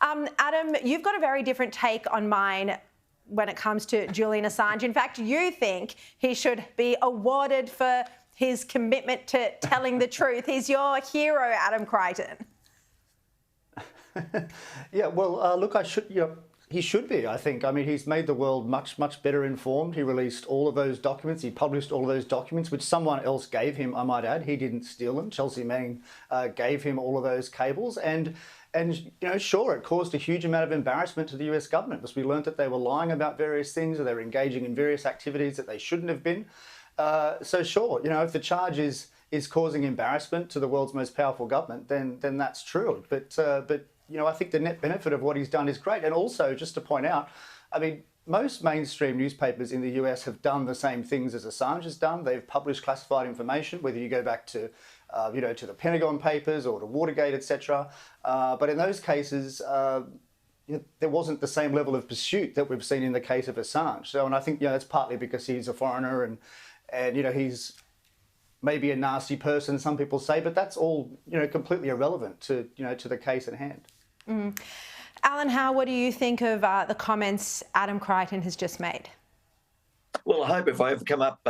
Adam, you've got a very different take on mine when it comes to Julian Assange. In fact, you think he should be awarded for his commitment to telling the truth. He's your hero, Adam Creighton. Yeah, well, look, he should be, I think. I mean, he's made the world much, much better informed. He released all of those documents. He published all of those documents, which someone else gave him, I might add. He didn't steal them. Chelsea Manning gave him all of those cables. And sure, it caused a huge amount of embarrassment to the US government because we learned that they were lying about various things or they were engaging in various activities that they shouldn't have been. So sure, if the charge is causing embarrassment to the world's most powerful government, then that's true. But I think the net benefit of what he's done is great. And also, just to point out, I mean, most mainstream newspapers in the US have done the same things as Assange has done. They've published classified information, whether you go back to, to the Pentagon Papers or to Watergate, etc. But in those cases, there wasn't the same level of pursuit that we've seen in the case of Assange. So, and I think that's partly because he's a foreigner and he's maybe a nasty person, some people say, but that's all completely irrelevant to to the case at hand. Alan Howe, what do you think of the comments Adam Creighton has just made? Well, I hope if I ever come up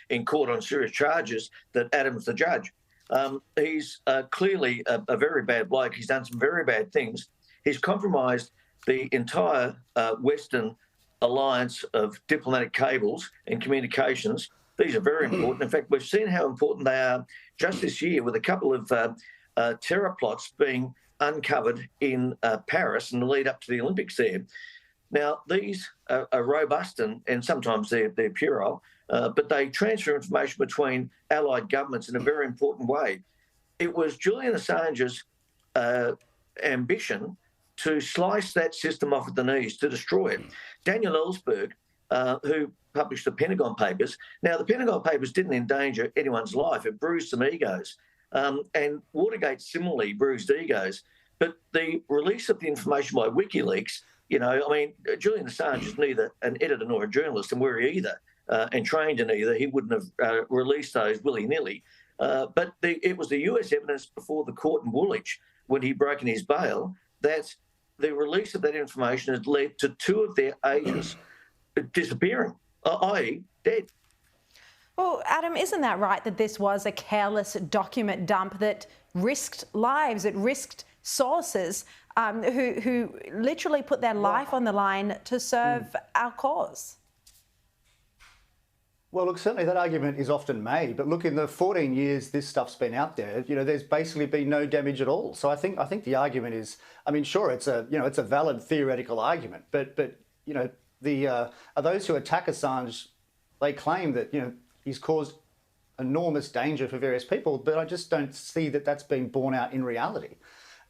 in court on serious charges that Adam's the judge. He's clearly a very bad bloke. He's done some very bad things. He's compromised the entire Western alliance of diplomatic cables and communications. These are very important. In fact, we've seen how important they are just this year with a couple of terror plots being uncovered in Paris in the lead up to the Olympics there. Now, these are robust and sometimes they're puerile, but they transfer information between allied governments in a very important way. It was Julian Assange's ambition to slice that system off at the knees, to destroy it. Daniel Ellsberg, who published the Pentagon Papers. Now, the Pentagon Papers didn't endanger anyone's life. It bruised some egos. And Watergate similarly bruised egos. But the release of the information by Wikileaks, Julian Assange is neither an editor nor a journalist, and were he either, and trained in either, he wouldn't have released those willy-nilly. But it was the US evidence before the court in Woolwich, when he broke in his bail, that the release of that information had led to two of their agents disappearing, i.e. dead. Well, Adam, isn't that right that this was a careless document dump that risked lives, it risked sources who literally put their life on the line to serve our cause? Well, look, certainly that argument is often made, but look, in the 14 years this stuff's been out there, there's basically been no damage at all. So I think the argument is, sure, it's a valid theoretical argument, but those who attack Assange, they claim that he's caused enormous danger for various people, but I just don't see that that's being borne out in reality.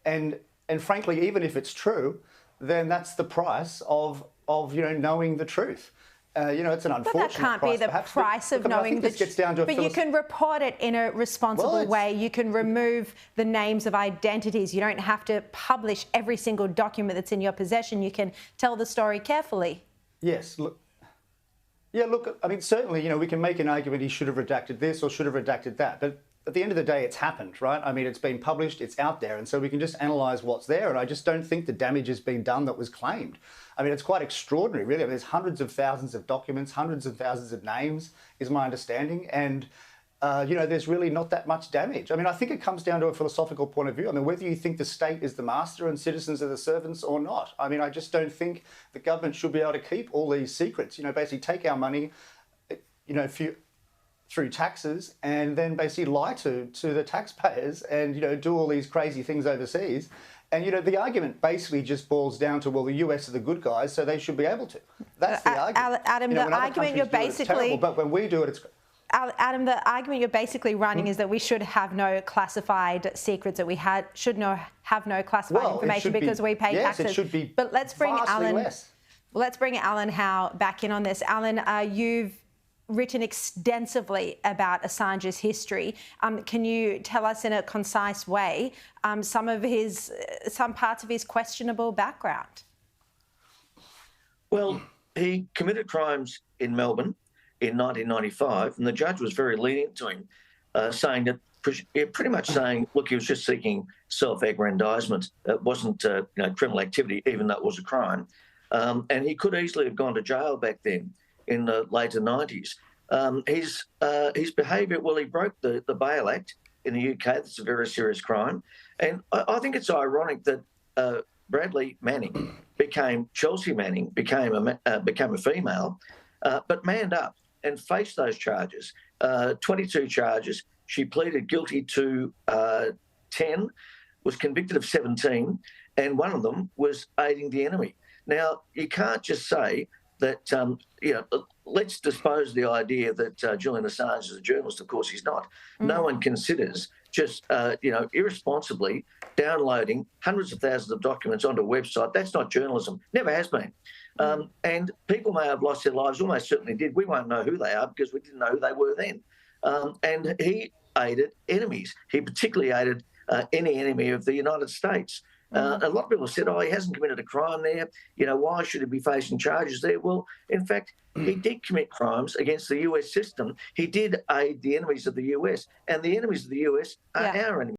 And frankly, even if it's true, then that's the price of knowing the truth. It's an unfortunate price. But that can't be the price of knowing the truth. But you can report it in a responsible way. You can remove the names of identities. You don't have to publish every single document that's in your possession. You can tell the story carefully. Yes. Look. Yeah, look, certainly, we can make an argument he should have redacted this or should have redacted that. But at the end of the day, it's happened, right? It's been published, it's out there. And so we can just analyse what's there. And I just don't think the damage has been done that was claimed. It's quite extraordinary, really. There's hundreds of thousands of documents, hundreds of thousands of names, is my understanding. And, there's really not that much damage. I think it comes down to a philosophical point of view. Whether you think the state is the master and citizens are the servants or not. I just don't think the government should be able to keep all these secrets, basically take our money, through taxes and then basically lie to the taxpayers and, do all these crazy things overseas. And, the argument basically just boils down to, well, the US are the good guys, so they should be able to. That's the argument. Adam, the argument you're basically... It's terrible, but when we do it, it's... Adam, the argument you're basically running is that we should have no classified secrets, that we should have no classified information because we pay taxes. Yes, it should be. But let's bring Alan. Less. Well, let's bring Alan Howe back in on this. Alan, you've written extensively about Assange's history. Can you tell us in a concise way some parts of his questionable background? Well, he committed crimes in Melbourne in 1995, and the judge was very lenient to him, saying that pretty much saying, look, he was just seeking self-aggrandisement. It wasn't criminal activity, even though it was a crime. And he could easily have gone to jail back then in the later 90s. His behaviour, well, he broke the Bail Act in the UK. That's a very serious crime. And I think it's ironic that Bradley Manning Chelsea Manning became a female, but manned up and faced those charges, 22 charges. She pleaded guilty to 10, was convicted of 17, and one of them was aiding the enemy. Now, you can't just say that, let's dispose of the idea that Julian Assange is a journalist. Of course, he's not. No one considers just, irresponsibly downloading hundreds of thousands of documents onto a website. That's not journalism. Never has been. And people may have lost their lives, almost certainly did. We won't know who they are because we didn't know who they were then. And he aided enemies. He particularly aided any enemy of the United States. A lot of people said, he hasn't committed a crime there. Why should he be facing charges there? Well, in fact, he did commit crimes against the US system. He did aid the enemies of the US, and the enemies of the US are our enemies.